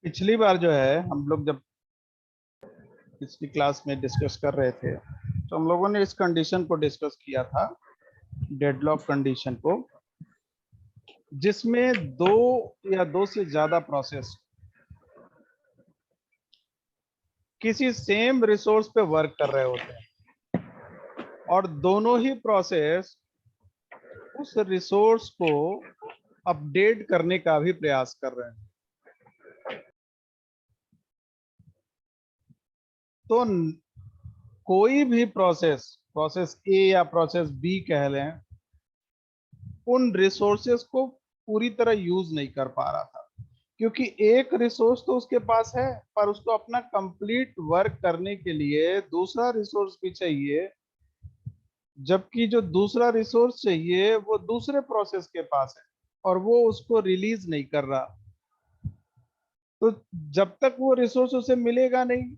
पिछली बार जो है हम लोग जब पिछली क्लास में डिस्कस कर रहे थे तो हम लोगों ने इस कंडीशन को डिस्कस किया था, डेडलॉक कंडीशन को, जिसमें दो या दो से ज्यादा प्रोसेस किसी सेम रिसोर्स पे वर्क कर रहे होते हैं और दोनों ही प्रोसेस उस रिसोर्स को अपडेट करने का भी प्रयास कर रहे हैं। तो कोई भी प्रोसेस, प्रोसेस ए या प्रोसेस बी कह लें, उन रिसोर्सेस को पूरी तरह यूज नहीं कर पा रहा था, क्योंकि एक रिसोर्स तो उसके पास है पर उसको अपना कंप्लीट वर्क करने के लिए दूसरा रिसोर्स भी चाहिए, जबकि जो दूसरा रिसोर्स चाहिए वो दूसरे प्रोसेस के पास है और वो उसको रिलीज नहीं कर रहा। तो जब तक वो रिसोर्स उसे मिलेगा नहीं,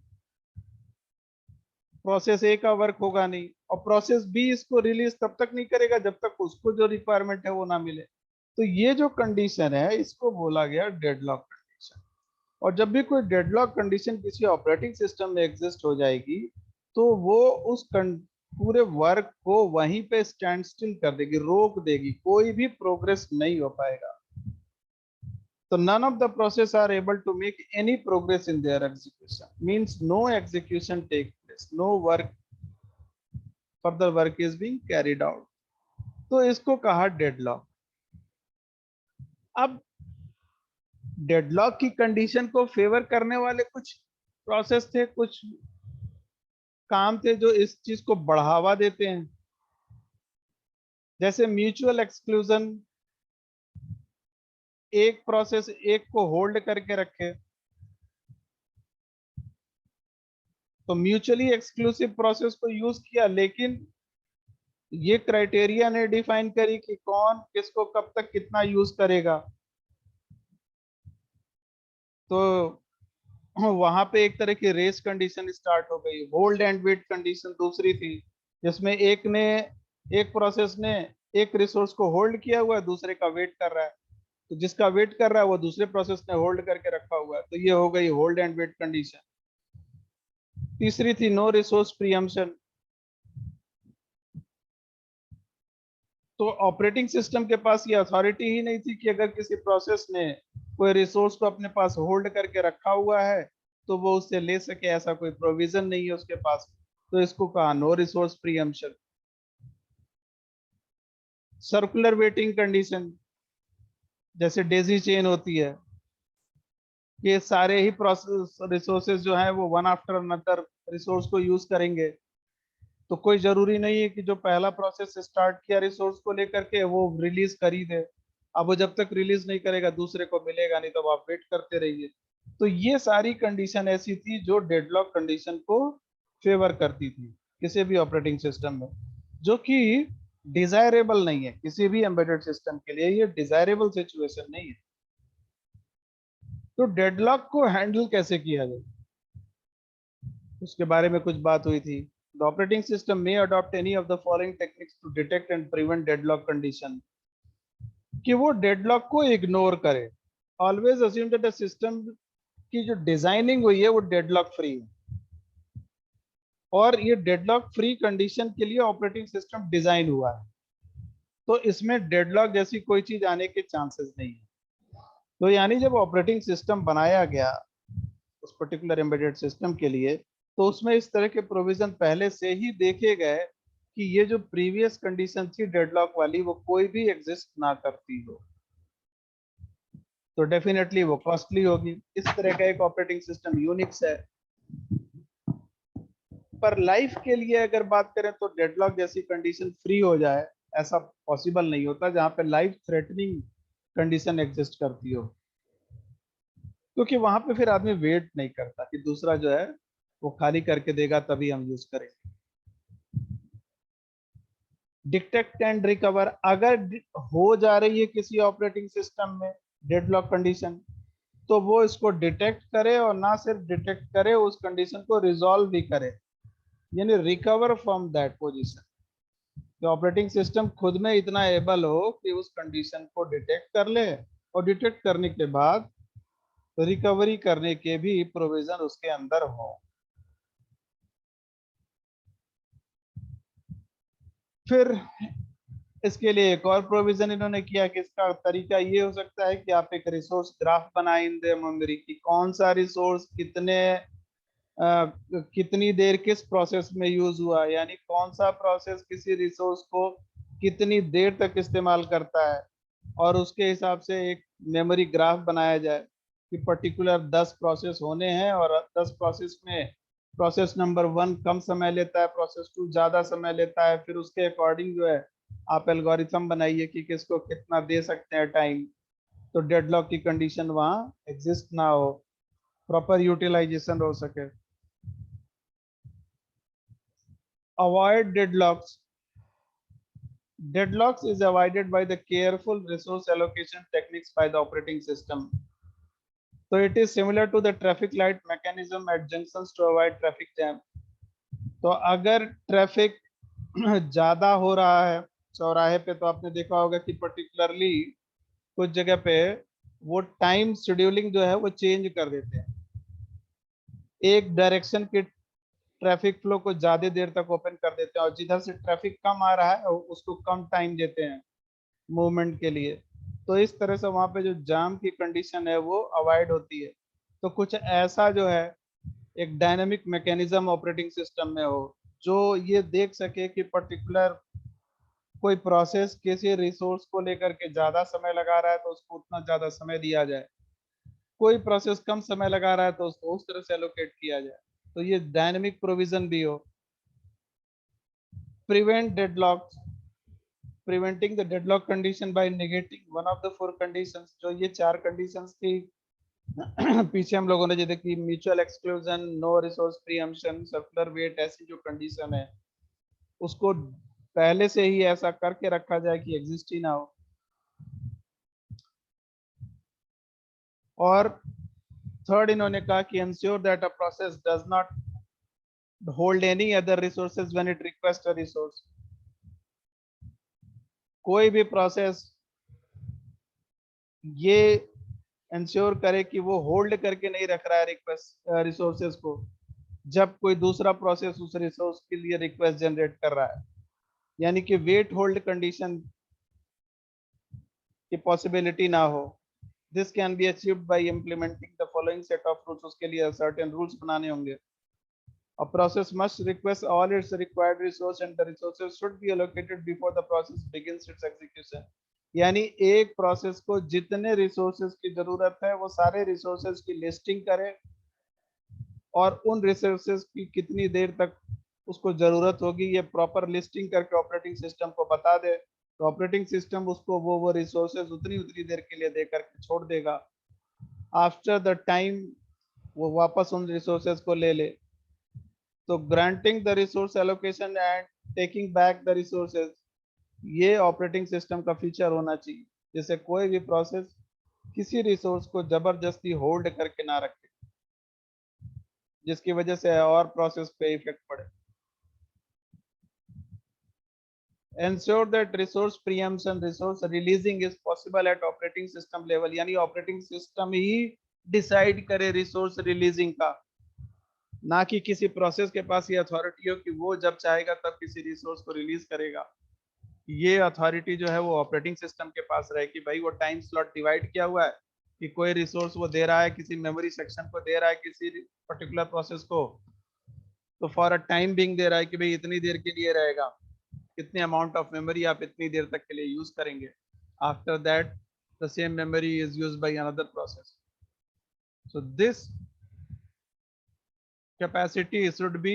प्रोसेस ए का वर्क होगा नहीं, और प्रोसेस बी इसको रिलीज तब तक नहीं करेगा जब तक उसको जो रिक्वायरमेंट है वो ना मिले। तो ये जो कंडीशन है इसको बोला गया डेडलॉक कंडीशन। और जब भी कोई डेडलॉक कंडीशन किसी ऑपरेटिंग सिस्टम में एग्जिस्ट हो जाएगी तो वो पूरे वर्क को वहीं पे स्टैंड स्टिल कर देगी, रोक देगी, कोई भी प्रोग्रेस नहीं हो पाएगा। तो none of the process are able to make any progress in their execution, means no execution take place, no work, further work is being carried out. तो इसको कहा डेडलॉक। अब डेडलॉक की कंडीशन को फेवर करने वाले कुछ प्रोसेस थे, कुछ काम थे जो इस चीज को बढ़ावा देते हैं, जैसे म्यूचुअल एक्सक्लूजन। एक प्रोसेस एक को होल्ड करके रखे तो म्यूचुअली एक्सक्लूसिव प्रोसेस को यूज किया, लेकिन ये क्राइटेरिया ने डिफाइन करी कि कौन किसको कब तक कितना यूज करेगा। तो वहां पे एक तरह की रेस कंडीशन स्टार्ट हो गई। होल्ड एंड वेट कंडीशन दूसरी थी, जिसमें एक प्रोसेस ने एक रिसोर्स को होल्ड किया हुआ है, दूसरे का वेट कर रहा है। तो जिसका वेट कर रहा है वो दूसरे प्रोसेस ने होल्ड करके रखा हुआ है, तो ये हो गई होल्ड एंड वेट कंडीशन। तीसरी थी नो रिसोर्स प्रीएम्पशन। तो ऑपरेटिंग सिस्टम के पास ये अथॉरिटी ही नहीं थी कि अगर किसी प्रोसेस ने कोई रिसोर्स को अपने पास होल्ड करके रखा हुआ है तो वो उससे ले सके, ऐसा कोई प्रोविजन नहीं है उसके पास। तो इसको कहा no resource preemption. Circular waiting condition, जैसे डेजी चेन होती है कि सारे ही प्रोसेस रिसोर्सेज जो है वो वन आफ्टर अनदर रिसोर्स को यूज करेंगे। तो कोई जरूरी नहीं है कि जो पहला प्रोसेस स्टार्ट किया रिसोर्स को लेकर के वो रिलीज कर ही दे। अब वो जब तक रिलीज नहीं करेगा दूसरे को मिलेगा नहीं, तो आप वेट करते रहिए। तो ये सारी कंडीशन ऐसी थी जो डेडलॉक कंडीशन को फेवर करती थी किसी भी ऑपरेटिंग सिस्टम में, जो कि डिजायरेबल नहीं है किसी भी एम्बेडेड सिस्टम के लिए। ये डिजायरेबल सिचुएशन नहीं है। तो डेडलॉक को हैंडल कैसे किया जाए उसके बारे में कुछ बात हुई थी। The operating system may adopt any of the following techniques to detect and prevent deadlock condition. कि वो डेडलॉक को इग्नोर करे। ऑलवेज अज्यूम दैट सिस्टम की जो डिजाइनिंग हुई है वो डेडलॉक फ्री है, और ये डेडलॉक फ्री कंडीशन के लिए ऑपरेटिंग सिस्टम डिजाइन हुआ है। तो इसमें डेडलॉक जैसी कोई चीज आने के चांसेस नहीं है। तो यानी जब ऑपरेटिंग सिस्टम बनाया गया उस पर्टिकुलर एम्बेडेड सिस्टम के लिए, तो उसमें इस तरह के प्रोविजन पहले से ही देखे गए कि ये जो प्रीवियस कंडीशन थी डेडलॉक वाली वो कोई भी एग्जिस्ट ना करती हो। तो डेफिनेटली वो कॉस्टली होगी। इस तरह का एक ऑपरेटिंग सिस्टम यूनिक्स है। पर लाइफ के लिए अगर बात करें तो डेडलॉक जैसी कंडीशन फ्री हो जाए ऐसा पॉसिबल नहीं होता जहां पे लाइफ थ्रेटनिंग कंडीशन एग्जिस्ट करती हो, क्योंकि वहां पे फिर आदमी वेट नहीं करता कि दूसरा जो है वो खाली करके देगा तभी हम यूज करेंगे। डिटेक्ट एंड रिकवर, अगर हो जा रही है किसी ऑपरेटिंग सिस्टम में डेडलॉक कंडीशन, तो वो इसको डिटेक्ट करे, और ना सिर्फ डिटेक्ट करे उस कंडीशन को रिजॉल्व भी करे, यानी रिकवर फ्रॉम दैट पोजीशन। कि ऑपरेटिंग सिस्टम खुद में इतना एबल हो कि उस कंडीशन को डिटेक्ट कर ले, और डिटेक्ट करने के बाद तो रिकवरी करने के भी प्रोविजन उसके अंदर हो। फिर इसके लिए एक और प्रोविजन इन्होंने किया कि इसका तरीका ये हो सकता है कि आप एक रिसोर्स ग्राफ बनाए इन द मेमोरी की कौन सा रिसोर्स कितनी देर किस प्रोसेस में यूज हुआ, यानी कौन सा प्रोसेस किसी रिसोर्स को कितनी देर तक इस्तेमाल करता है, और उसके हिसाब से एक मेमोरी ग्राफ बनाया जाए कि पर्टिकुलर 10 प्रोसेस होने हैं और 10 प्रोसेस में प्रोसेस नंबर 1 कम समय लेता है, प्रोसेस 2 ज्यादा समय लेता है, फिर उसके अकॉर्डिंग जो है आप एल्गोरिथम बनाइए कि किसको कितना दे सकते हैं टाइम, तो डेडलॉक की कंडीशन वहां एग्जिस्ट ना हो, प्रॉपर यूटिलाइजेशन हो सके। Avoid deadlocks, deadlocks is avoided by the careful resource allocation techniques by the operating system. So it is similar to the traffic light mechanism at junctions to avoid traffic jam. तो अगर traffic ज्यादा हो रहा है चौराहे पे, तो आपने देखा होगा कि पर्टिकुलरली कुछ जगह पे वो टाइम शेड्यूलिंग जो है वो चेंज कर देते हैं, एक डायरेक्शन की ट्रैफिक फ्लो को ज्यादा देर तक ओपन कर देते हैं और जिधर से ट्रैफिक कम आ रहा है उसको कम टाइम देते हैं मूवमेंट के लिए। तो इस तरह से वहां पे जो जाम की कंडीशन है वो अवॉइड होती है। तो कुछ ऐसा जो है एक डायनेमिक मैकेनिज्म ऑपरेटिंग सिस्टम में हो जो ये देख सके कि पर्टिकुलर कोई प्रोसेस किसी रिसोर्स को लेकर के ज्यादा समय लगा रहा है तो उसको उतना ज्यादा समय दिया जाए, कोई प्रोसेस कम समय लगा रहा है तो उसको उस तरह से एलोकेट किया जाए। तो ये डायनेमिक प्रोविजन भी हो। Prevent deadlock, preventing the deadlock condition by negating one of the four conditions, जो ये चार कंडीशंस की पीछे हम लोगों ने जो देखी, mutual exclusion, no resource preemption, circular wait, ऐसी जो कंडीशन है उसको पहले से ही ऐसा करके रखा जाए कि एग्जिस्ट ही ना हो। और थर्ड इन्होंने कहा कि ensure that a process does not hold any other resources when it request a resource, कोई भी प्रोसेस ये इंश्योर करे कि वो होल्ड करके नहीं रख रहा है रिक्वेस्ट रिसोर्सेज को जब कोई दूसरा प्रोसेस उस रिसोर्स के लिए रिक्वेस्ट जनरेट कर रहा है, यानी कि वेट होल्ड कंडीशन की पॉसिबिलिटी ना हो। This can be achieved by implementing the following set of rules, उसके लिए सर्टेन रूल्स बनाने होंगे। A process must request all its required resource and the resources should be allocated before the process begins its execution, यानी एक process को जितने resources की जरूरत है वो सारे रिसोर्सेज की लिस्टिंग करे और उन रिसोर्सेज की कितनी देर तक उसको जरूरत होगी ये प्रॉपर लिस्टिंग करके ऑपरेटिंग सिस्टम को बता दे, तो ऑपरेटिंग सिस्टम उसको वो रिसोर्सेज उतनी उतनी देर के लिए दे करके छोड़ देगा। आफ्टर द टाइम वो वापस उन रिसोर्सेज को ले ले। तो granting the resource allocation and taking back the resources, ये ऑपरेटिंग सिस्टम का फीचर होना चाहिए, जैसे कोई भी प्रोसेस किसी रिसोर्स को जबरदस्ती होल्ड करके ना रखे जिसकी वजह से और प्रोसेस पे इफेक्ट पड़े। ensure that resource preemption, resource releasing is possible at operating system level, यानी ऑपरेटिंग सिस्टम ही डिसाइड करे रिसोर्स रिलीजिंग का, ना कि किसी प्रोसेस के पास ये अथॉरिटी हो कि वो जब चाहेगा तब किसी रिसोर्स को रिलीज करेगा। ये अथॉरिटी जो है वो ऑपरेटिंग सिस्टम के पास रहे कि भाई वो टाइम स्लॉट डिवाइड किया हुआ है कि कोई रिसोर्स वो दे रहा है किसी मेमोरी सेक्शन को दे रहा है किसी पर्टिकुलर प्रोसेस को, तो फॉर अ टाइम बिंग दे रहा है कि भाई इतनी देर के लिए रहेगा, इतने अमाउंट ऑफ मेमोरी आप इतनी देर तक के लिए यूज करेंगे, after that the same memory is used by another process. So this capacity should be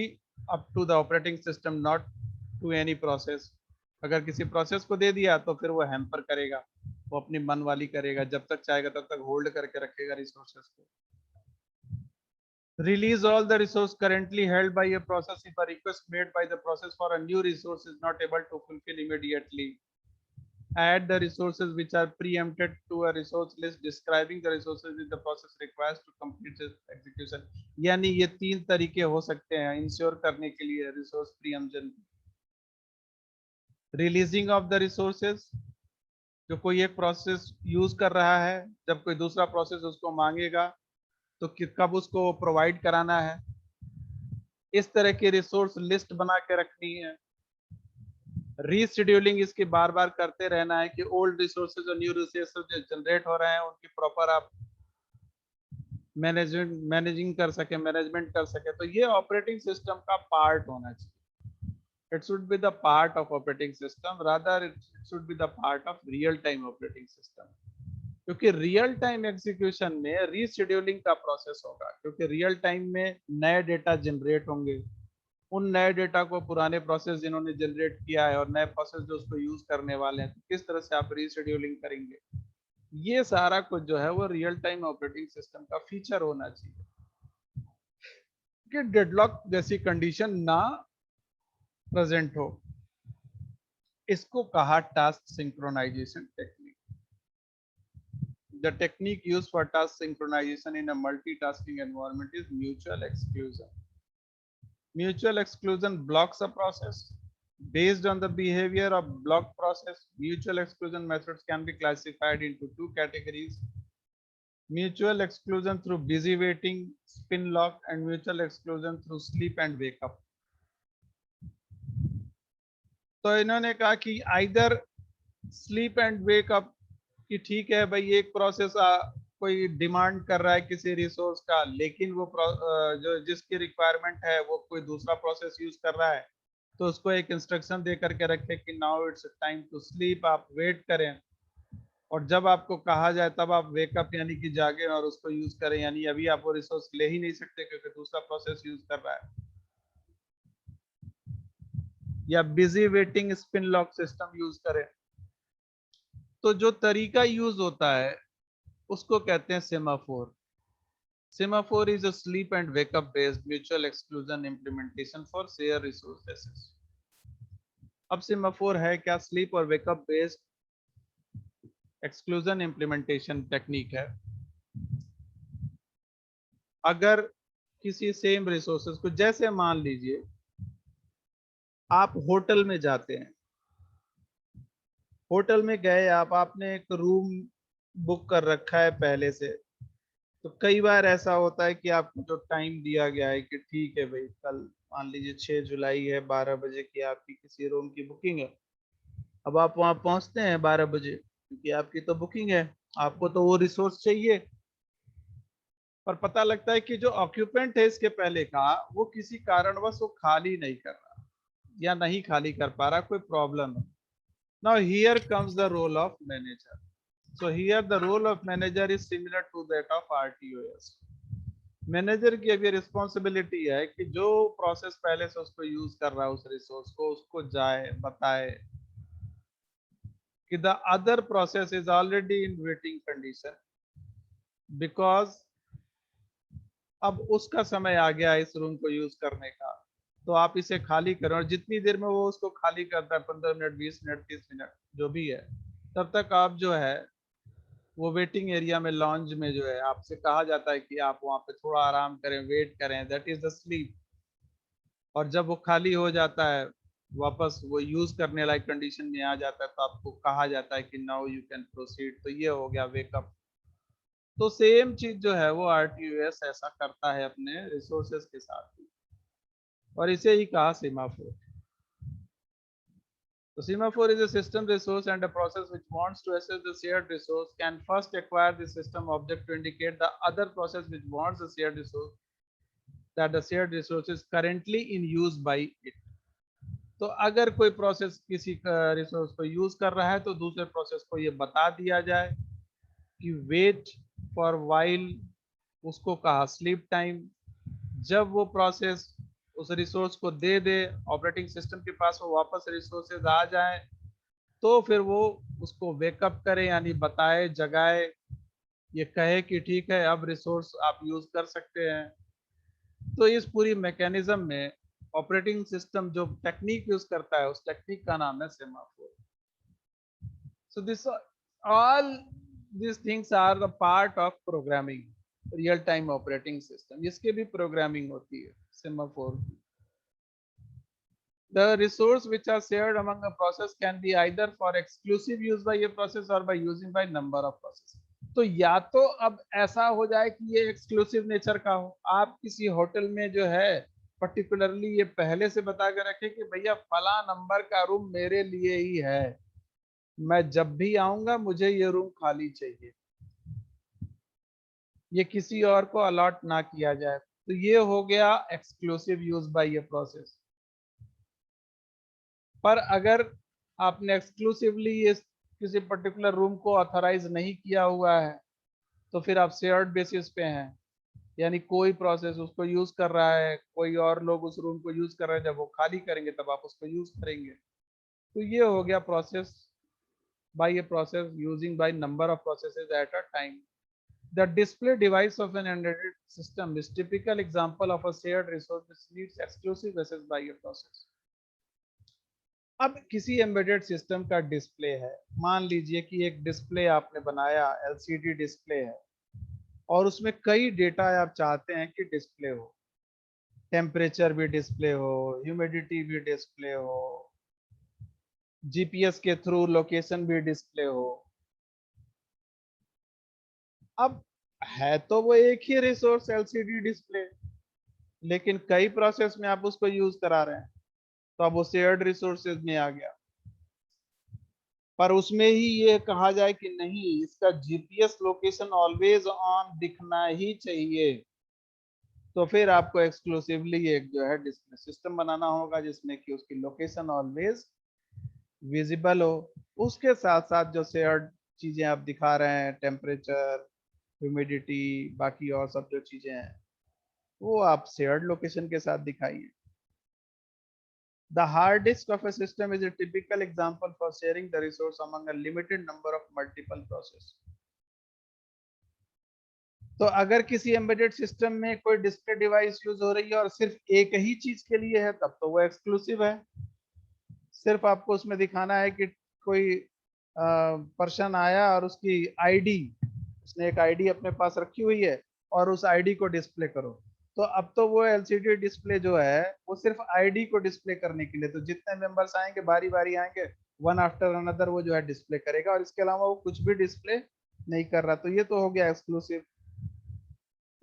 up to the operating system, not to any process. अगर किसी प्रोसेस को दे दिया तो फिर वो हैम्पर करेगा, वो अपनी मन वाली करेगा, जब तक चाहेगा तब तक होल्ड करके रखेगा रिसोर्सेस को। Release all the resource currently held by a process if a request made by the process for a new resource is not able to fulfill immediately. Add the resources which are preempted to a resource list describing the resources which the process requires to complete its execution. यानी ये तीन तरीके हो सकते हैं ensure करने के लिए resource preemption. Releasing of the resources, जो कोई एक प्रोसेस यूज कर रहा है जब कोई दूसरा प्रोसेस उसको मांगेगा तो कब उसको प्रोवाइड कराना है, इस तरह की रिसोर्स लिस्ट बना के रखनी है। रीशेड्यूलिंग इसकी बार बार करते रहना है कि ओल्ड रिसोर्सेज और न्यू रिसोर्सेज जो जनरेट हो रहे हैं उनकी प्रॉपर आप मैनेजिंग कर सके, मैनेजमेंट कर सके। तो ये ऑपरेटिंग सिस्टम का पार्ट होना चाहिए। It should be the part of operating system, rather it should be the part of real time operating system, क्योंकि रियल टाइम एग्जीक्यूशन में रीशेड्यूलिंग का प्रोसेस होगा, क्योंकि रियल टाइम में नए डेटा जनरेट होंगे। उन नए डेटा को पुराने प्रोसेस जिन्होंने जनरेट किया है और नए प्रोसेस जो उसको यूज करने वाले हैं, तो किस तरह से आप रीशेड्यूलिंग करेंगे, ये सारा कुछ जो है वो रियल टाइम ऑपरेटिंग सिस्टम का फीचर होना चाहिए कि डेडलॉक जैसी कंडीशन ना प्रेजेंट हो। इसको कहा task synchronisation technique. The technique used for task synchronization in a multitasking environment is mutual exclusion. Mutual exclusion blocks a process. Based on the behavior of blocked process, mutual exclusion methods can be classified into two categories: mutual exclusion through busy waiting, spin lock, and mutual exclusion through sleep and wake up. तो इन्होंने कहा कि either sleep and wake up कि ठीक है भाई, एक process कोई डिमांड कर रहा है किसी रिसोर्स का, लेकिन वो जो जिसकी रिक्वायरमेंट है वो कोई दूसरा प्रोसेस यूज कर रहा है, तो उसको एक इंस्ट्रक्शन दे करके रखे कि now it's time to sleep, आप वेट करें, और जब आपको कहा जाए तब आप वेकअप यानी कि जागे और उसको यूज करें। यानी अभी आप वो रिसोर्स ले ही नहीं सकते क्योंकि दूसरा प्रोसेस यूज कर रहा है। या busy waiting spin lock system use करें। तो जो तरीका यूज होता है उसको कहते हैं semaphore. Semaphore is a sleep and wake up based mutual exclusion implementation for share resources. अब सेमाफोर है क्या? स्लीप और wake up based exclusion implementation technique है। अगर किसी सेम रिसोर्सेज को, जैसे मान लीजिए आप होटल में जाते हैं, होटल में गए आप, आपने एक रूम बुक कर रखा है पहले से, तो कई बार ऐसा होता है कि आपको जो टाइम दिया गया है कि ठीक है भाई कल मान लीजिए 6 जुलाई है, 12 बजे की आपकी किसी रूम की बुकिंग है। अब आप वहां पहुंचते हैं 12 बजे क्योंकि आपकी तो बुकिंग है, आपको तो वो रिसोर्स चाहिए, पर पता लगता है कि जो ऑक्यूपेंट है इसके पहले का, वो किसी कारणवश वो खाली नहीं कर रहा या नहीं खाली कर पा रहा, कोई प्रॉब्लम है। Now here comes the role of manager. So here the role of manager is similar to that of RTOS. Manager की अब ये रिस्पॉन्सिबिलिटी है कि जो प्रोसेस पहले से उसको यूज कर रहा है उस रिसोर्स को, उसको जाए बताए कि the other process is already in waiting condition, because अब उसका समय आ गया इस रूम को यूज करने का, तो आप इसे खाली करें। और जितनी देर में वो उसको खाली करता है, 15 मिनट, 20 मिनट, 30 मिनट जो भी है, तब तक आप जो है वो वेटिंग एरिया में, लॉन्ज में जो है, आपसे कहा जाता है कि आप वहां पे थोड़ा आराम करें, वेट करें, दैट इज द स्लीप। और जब वो खाली हो जाता है, वापस वो यूज करने लायक कंडीशन में आ जाता है, तो आपको कहा जाता है कि नाउ यू कैन प्रोसीड। तो ये हो गया वेकअप। तो सेम चीज जो है वो आरटीयूएस ऐसा करता है अपने रिसोर्सेज के साथ भी, और इसे ही कहा semaphore. The semaphore is a system resource and a process which wants to access the shared resource can first acquire the system object to indicate the other process which wants the shared resource, that the shared resource is currently in use by it. तो अगर कोई process किसी resource को use कर रहा है तो दूसरे प्रोसेस को ये बता दिया जाए कि वेट फॉर वाइल, उसको कहा स्लीप टाइम। जब वो प्रोसेस उस रिसोर्स को दे दे ऑपरेटिंग सिस्टम के पास, वो वापस रिसोर्सेज आ जाए, तो फिर वो उसको वेकअप करे, यानी बताए, जगाए, ये कहे कि ठीक है अब रिसोर्स आप यूज कर सकते हैं। तो इस पूरी मैकेनिज्म में ऑपरेटिंग सिस्टम जो टेक्निक यूज करता है, उस टेक्निक का नाम है semaphore. So this all these things are the part of programming real time operating system, इसके भी प्रोग्रामिंग होती है सेमाफोर की। The resource which are shared among a process can be either for exclusive use by a process or by using by number of processes. तो या तो अब ऐसा हो जाए कि ये एक्सक्लूसिव नेचर का हो, आप किसी होटल में जो है पर्टिकुलरली ये पहले से बता के रखे कि भैया फला नंबर का रूम मेरे लिए ही है, मैं जब भी आऊंगा मुझे ये रूम खाली चाहिए, ये किसी और को अलॉट ना किया जाए, तो ये हो गया exclusive use by a process. पर अगर आपने एक्सक्लूसिवली ये किसी पर्टिकुलर रूम को ऑथराइज नहीं किया हुआ है, तो फिर आप शेयर्ड बेसिस पे हैं, यानी कोई प्रोसेस उसको यूज कर रहा है, कोई और लोग उस रूम को यूज कर रहे हैं, जब वो खाली करेंगे तब आप उसको यूज करेंगे। तो ये हो गया process by a process using by number of processes at a time. The display device of an embedded system is typical example of a shared resource which needs exclusive access by a process. अब किसी embedded system का display है, मान लीजिए कि एक display आपने बनाया, एलसीडी डिस्प्ले है, और उसमें कई डेटा आप चाहते हैं कि डिस्प्ले हो, टेम्परेचर भी डिस्प्ले हो, ह्यूमिडिटी भी डिस्प्ले हो, जीपीएस के थ्रू लोकेशन भी डिस्प्ले हो। अब है तो वो एक ही रिसोर्स एलसीडी डिस्प्ले, लेकिन कई प्रोसेस में आप उसको यूज करा रहे हैं, तो अब वो शेयर्ड रिसोर्सेज में आ गया। पर उसमें ही ये कहा जाए कि नहीं, इसका जीपीएस लोकेशन ऑलवेज ऑन दिखना ही चाहिए, तो फिर आपको एक्सक्लूसिवली एक जो है डिस्प्ले सिस्टम बनाना होगा जिसमें कि उसकी लोकेशन ऑलवेज विजिबल हो। उसके साथ साथ जो शेयर्ड चीजें आप दिखा रहे हैं, टेम्परेचर, ह्यूमिडिटी, बाकी और सब जो चीजें हैं, वो आप शेयर्ड लोकेशन के साथ दिखाइए। The hard disk of a system is a typical example for sharing the resource among a limited number of multiple processes. तो अगर किसी एम्बेडेड सिस्टम में कोई डिस्प्ले डिवाइस यूज हो रही है और सिर्फ एक ही चीज के लिए है, तब तो वो एक्सक्लूसिव है। सिर्फ आपको उसमें दिखाना है कि कोई पर्सन आया और उसकी आईडी, उसने एक आईडी अपने पास रखी हुई है और उस आईडी को डिस्प्ले करो, तो अब तो वो एलसीडी डिस्प्ले जो है वो सिर्फ आईडी को डिस्प्ले करने के लिए, तो जितने मेंबर्स आएंगे बारी बारी आएंगे, वन आफ्टर अनदर वो जो है डिस्प्ले करेगा, और इसके अलावा वो कुछ भी डिस्प्ले नहीं कर रहा, तो ये तो हो गया एक्सक्लूसिव।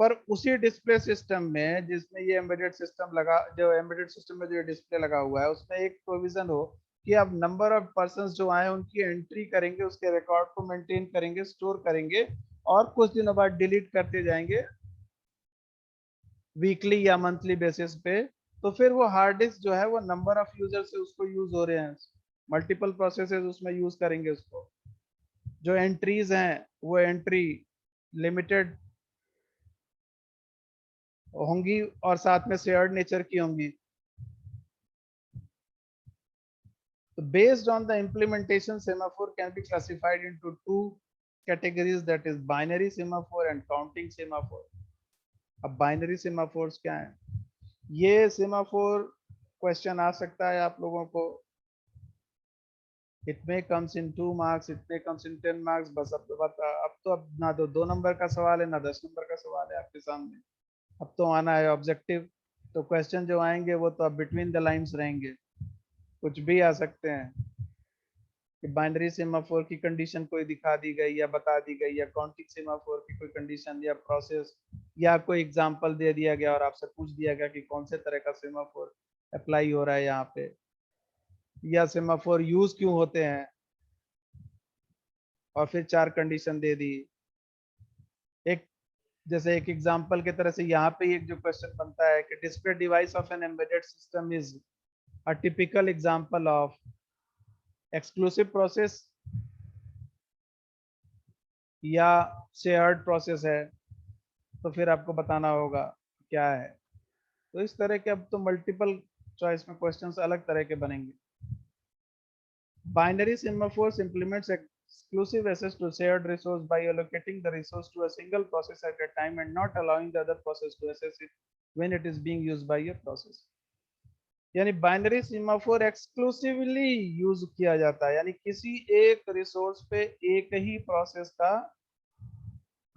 पर उसी डिस्प्ले सिस्टम में जिसमें ये एम्बेडेड सिस्टम लगा, जो एम्बेडेड सिस्टम में जो डिस्प्ले लगा हुआ है, उसमें एक प्रोविजन हो कि अब नंबर ऑफ पर्संस जो आए उनकी एंट्री करेंगे, उसके रिकॉर्ड को मेंटेन करेंगे, स्टोर करेंगे, और कुछ दिनों बाद डिलीट करते जाएंगे वीकली या मंथली बेसिस पे। तो फिर वो हार्ड डिस्क जो है वो नंबर ऑफ यूजर से उसको यूज हो रहे हैं, मल्टीपल प्रोसेसेस उसमें यूज करेंगे उसको, जो एंट्रीज हैं वो एंट्री लिमिटेड होंगी और साथ में शेयर्ड नेचर की होंगी। So based on the implementation, semaphore can be classified into two categories, that is binary semaphore and counting semaphore. अब बाइनरी सेमाफोर्स क्या है, ये सेमाफोर क्वेश्चन आ सकता है आप लोगों को, it may comes in 2 marks, it may comes in 10 marks, बस अब तो अब ना तो 2 नंबर का सवाल है ना 10 नंबर का सवाल है आपके सामने, अब तो आना है ऑब्जेक्टिव। तो क्वेश्चन जो आएंगे वो तो अब बिटवीन द लाइंस रहेंगे, कुछ भी आ सकते हैं कि बाइनरी सेमाफोर की कंडीशन कोई दिखा दी गई या बता दी गई, या काउंटिंग सेमाफोर की कोई कंडीशन या प्रोसेस या कोई एग्जांपल दे दिया गया और आपसे पूछ दिया गया कि कौन से तरह का सेमाफोर अप्लाई हो रहा है यहाँ पे, या सेमाफोर यूज क्यों होते हैं, और फिर 4 कंडीशन दे दी। एक जैसे एक एग्जांपल की तरह से यहाँ पे एक जो क्वेश्चन बनता है कि display device of an embedded system is a typical example of exclusive process या शेयर्ड प्रोसेस है, तो फिर आपको बताना होगा क्या है। तो इस तरह के अब तो मल्टीपल चॉइस में क्वेश्चंस अलग तरह के बनेंगे। Binary semaphores implements exclusive access to shared resource by allocating the resource to a single process at a time and not allowing the other process to access it when it is being used by a process। यानी binary semaphore exclusively use किया जाता है, यानी किसी एक resource पे एक ही process का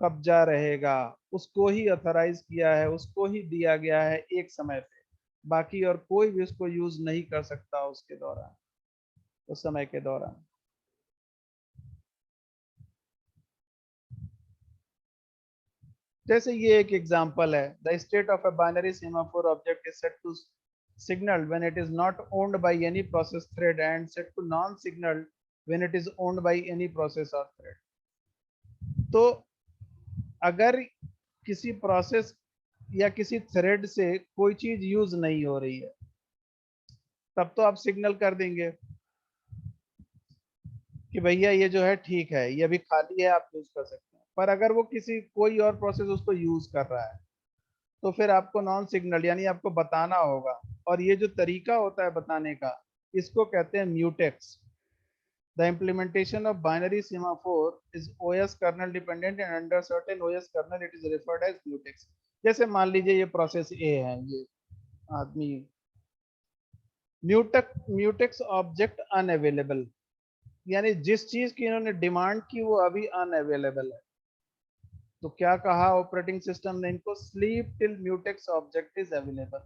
कब्जा रहेगा, उसको ही ऑथराइज किया है, उसको ही दिया गया है एक समय पे, बाकी और कोई भी उसको यूज नहीं कर सकता उसके दौरान, उस समय के दौरान। जैसे ये एक एग्जांपल है, the state of a binary semaphore object is set to signaled when it is not owned by any process thread and set to non-signaled when it is owned by any process or thread. तो अगर किसी process या किसी thread से कोई चीज use नहीं हो रही है तब तो आप सिग्नल कर देंगे कि भैया ये जो है ठीक है, ये अभी खाली है, आप यूज कर सकते हैं। पर अगर वो किसी कोई और प्रोसेस उसको यूज कर रहा है तो फिर आपको नॉन सिग्नल यानी आपको बताना होगा। और ये जो तरीका होता है बताने का, इसको कहते हैं mutex. The implementation of binary semaphore is OS kernel dependent and under certain OS kernel it is referred as mutex. जैसे मान लीजिए ये प्रोसेस ए है, ये आदमी, म्यूटेक्स ऑब्जेक्ट अनअवेलेबल, यानी जिस चीज की इन्होंने डिमांड की वो अभी अनअवेलेबल है। तो क्या कहा ऑपरेटिंग सिस्टम ने इनको, sleep till mutex object is available.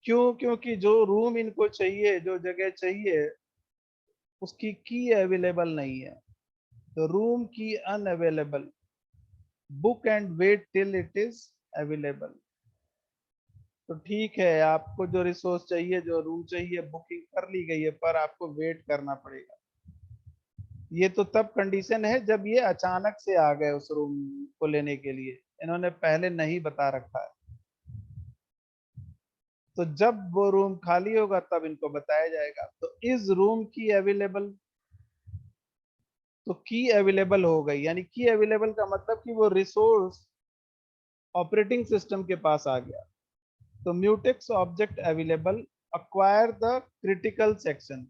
क्यों? क्योंकि जो रूम इनको चाहिए, जो जगह चाहिए, उसकी की अवेलेबल नहीं है। तो रूम की unavailable, book and wait till it is available. तो ठीक है, आपको जो रिसोर्स चाहिए, जो रूम चाहिए, बुकिंग कर ली गई है, पर आपको वेट करना पड़ेगा। ये तो तब कंडीशन है जब ये अचानक से आ गए उस रूम को लेने के लिए, इन्होंने पहले नहीं बता रखा है। तो जब वो रूम खाली होगा तब इनको बताया जाएगा। तो इस रूम की अवेलेबल, तो की अवेलेबल हो गई, यानी की अवेलेबल का मतलब कि वो रिसोर्स ऑपरेटिंग सिस्टम के पास आ गया। तो mutex object available acquire the critical section.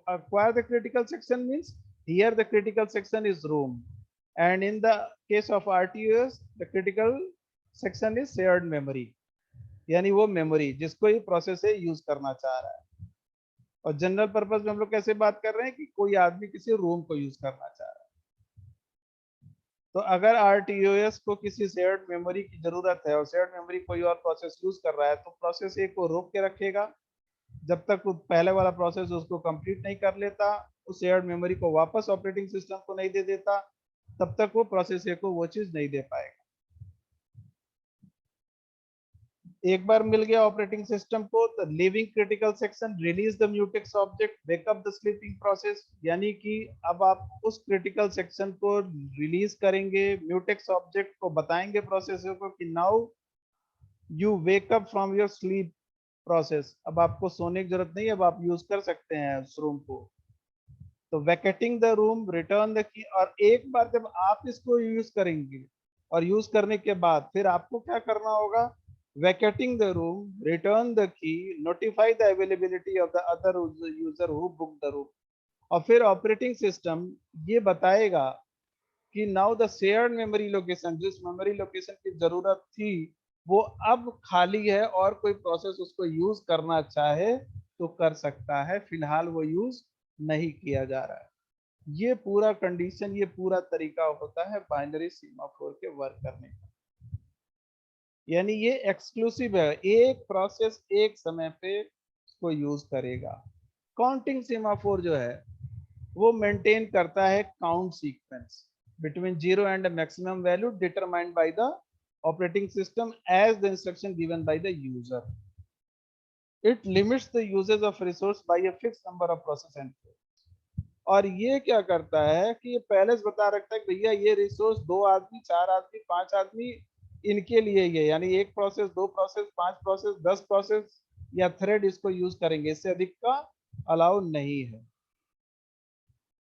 Acquire the critical section means here the critical section is room, and in the case of RTOS the critical section is shared memory, यानी वो memory जिसको ये process है use करना चाह रहा है। और जनरल पर्पस में हम लोग कैसे बात कर रहे हैं कि कोई आदमी किसी रूम को यूज करना चाह रहा है। तो अगर RTOS को किसी शेयर्ड मेमोरी की जरूरत है और शेयर्ड मेमोरी कोई और प्रोसेस यूज कर रहा है, तो प्रोसेस ए को रोक के रखेगा जब तक वो पहले वाला प्रोसेस उसको कंप्लीट नहीं कर लेता, उस शेयर्ड मेमोरी को वापस ऑपरेटिंग सिस्टम को नहीं दे देता, तब तक वो प्रोसेस ए को वो चीज नहीं दे पाएगा। एक बार मिल गया ऑपरेटिंग सिस्टम को, तो living critical section release the mutex object wake up the sleeping process, यानी कि अब आप उस क्रिटिकल सेक्शन को रिलीज करेंगे, म्यूटेक्स ऑब्जेक्ट को बताएंगे प्रोसेसर को कि now you wake up from your sleep process, अब आपको सोने की जरूरत नहीं, अब आप यूज कर सकते हैं उस रूम को। तो vacating the room return the key, और एक बार जब आप इसको यूज करेंगे और यूज करने के बाद फिर आपको क्या करना होगा, vacating the room return the key, notify the availability of the other user who book the room. और फिर ऑपरेटिंग सिस्टम ये बताएगा कि now the shared memory location, जिस मेमोरी लोकेशन की जरूरत थी वो अब खाली है और कोई प्रोसेस उसको यूज करना चाहे तो कर सकता है, फिलहाल वो यूज नहीं किया जा रहा है। ये पूरा कंडीशन, ये पूरा तरीका होता है बाइनरी सीमाफोर के वर्क करने का। यानी ये एक्सक्लूसिव है, एक प्रोसेस एक समय पे इसको यूज करेगा। काउंटिंग सीमाफोर जो है वो मेंटेन करता है count sequence between 0 and a maximum value determined by the operating system as the instruction given by the user. It limits the usage of resource by a fixed number of process and thread. और ये क्या करता है कि ये पहले से बता रखता है कि भैया ये रिसोर्स 2 आदमी, 4 आदमी, 5 आदमी इनके लिए ये, यानी एक प्रोसेस, 2 प्रोसेस, 5 प्रोसेस, 10 प्रोसेस या थ्रेड इसको यूज करेंगे, इससे अधिक का अलाउ नहीं है।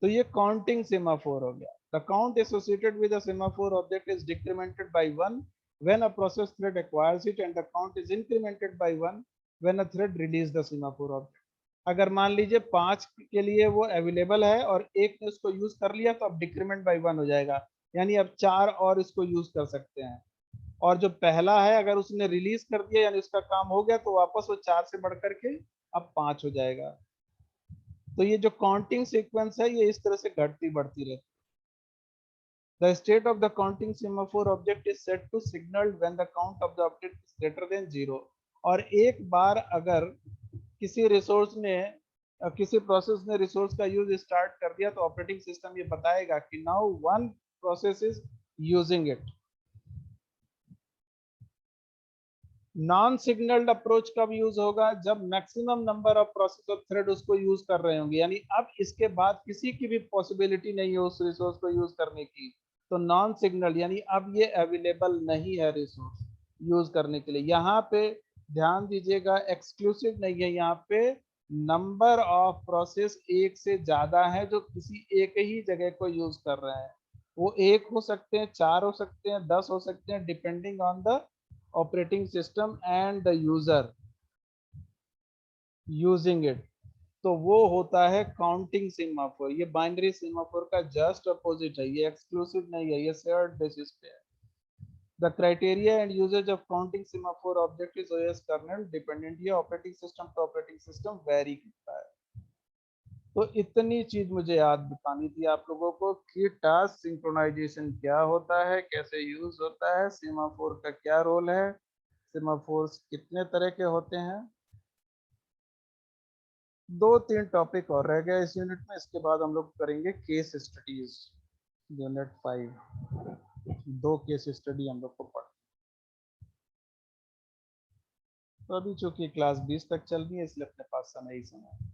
तो ये काउंटिंग सेमाफोर हो गया। The count associated with a semaphore object is decremented by 1 when a process thread acquires it, and the count is incremented by 1 when a thread releases the semaphore object. अगर मान लीजिए 5 के लिए वो available है और एक ने उसको यूज कर लिया तो अब डिक्रीमेंट बाई 1 हो जाएगा, यानी अब 4 और इसको यूज कर सकते हैं। और जो पहला है अगर उसने रिलीज कर दिया यानी उसका काम हो गया, तो वापस वो 4 से बढ़ करके अब 5 हो जाएगा। तो ये जो काउंटिंग सीक्वेंस है ये इस तरह से घटती बढ़ती रहती है। The state of the counting semaphore object is set to signal when the count of the object is greater than 0. और एक बार अगर किसी रिसोर्स ने, किसी प्रोसेस ने रिसोर्स का यूज स्टार्ट कर दिया तो ऑपरेटिंग सिस्टम ये बताएगा कि now one process is using it. Non signalled approach कब यूज होगा? जब maximum number of process of thread उसको यूज कर रहे होंगे, यानी अब इसके बाद किसी की भी पॉसिबिलिटी नहीं है उस रिसोर्स को यूज करने की, तो नॉन सिग्नल यानी अब ये अवेलेबल नहीं है रिसोर्स यूज करने के लिए। यहाँ पे ध्यान दीजिएगा, एक्सक्लूसिव नहीं है, यहाँ पे नंबर ऑफ प्रोसेस एक से ज्यादा है जो किसी एक ही जगह को यूज कर रहे हैं। वो एक हो सकते हैं, चार हो सकते हैं, 10 हो सकते हैं, depending on the operating system and the user using it. तो वो होता है काउंटिंग सीमाफोर। ये बाइनरी सीमाफोर का जस्ट अपोजिट है, ये एक्सक्लूसिव नहीं है, ये शेयर्ड बेसिस पे है। The criteria and usages of counting semaphore object is OS kernel dependent, ये operating system to operating system vary करता है। तो इतनी चीज मुझे याद बतानी थी आप लोगों को कि टास्क सिंक्रोनाइजेशन क्या होता है, कैसे यूज होता है, सीमाफोर का क्या रोल है, सीमाफोर्स कितने तरह के होते हैं। दो तीन टॉपिक और रह गए इस यूनिट में, इसके बाद हम लोग करेंगे केस स्टडीज। यूनिट 5 दो केस स्टडी हम लोग को पढ़। तो अभी चूंकि क्लास 20 तक चल रही है इसलिए अपने पास समय ही समय है।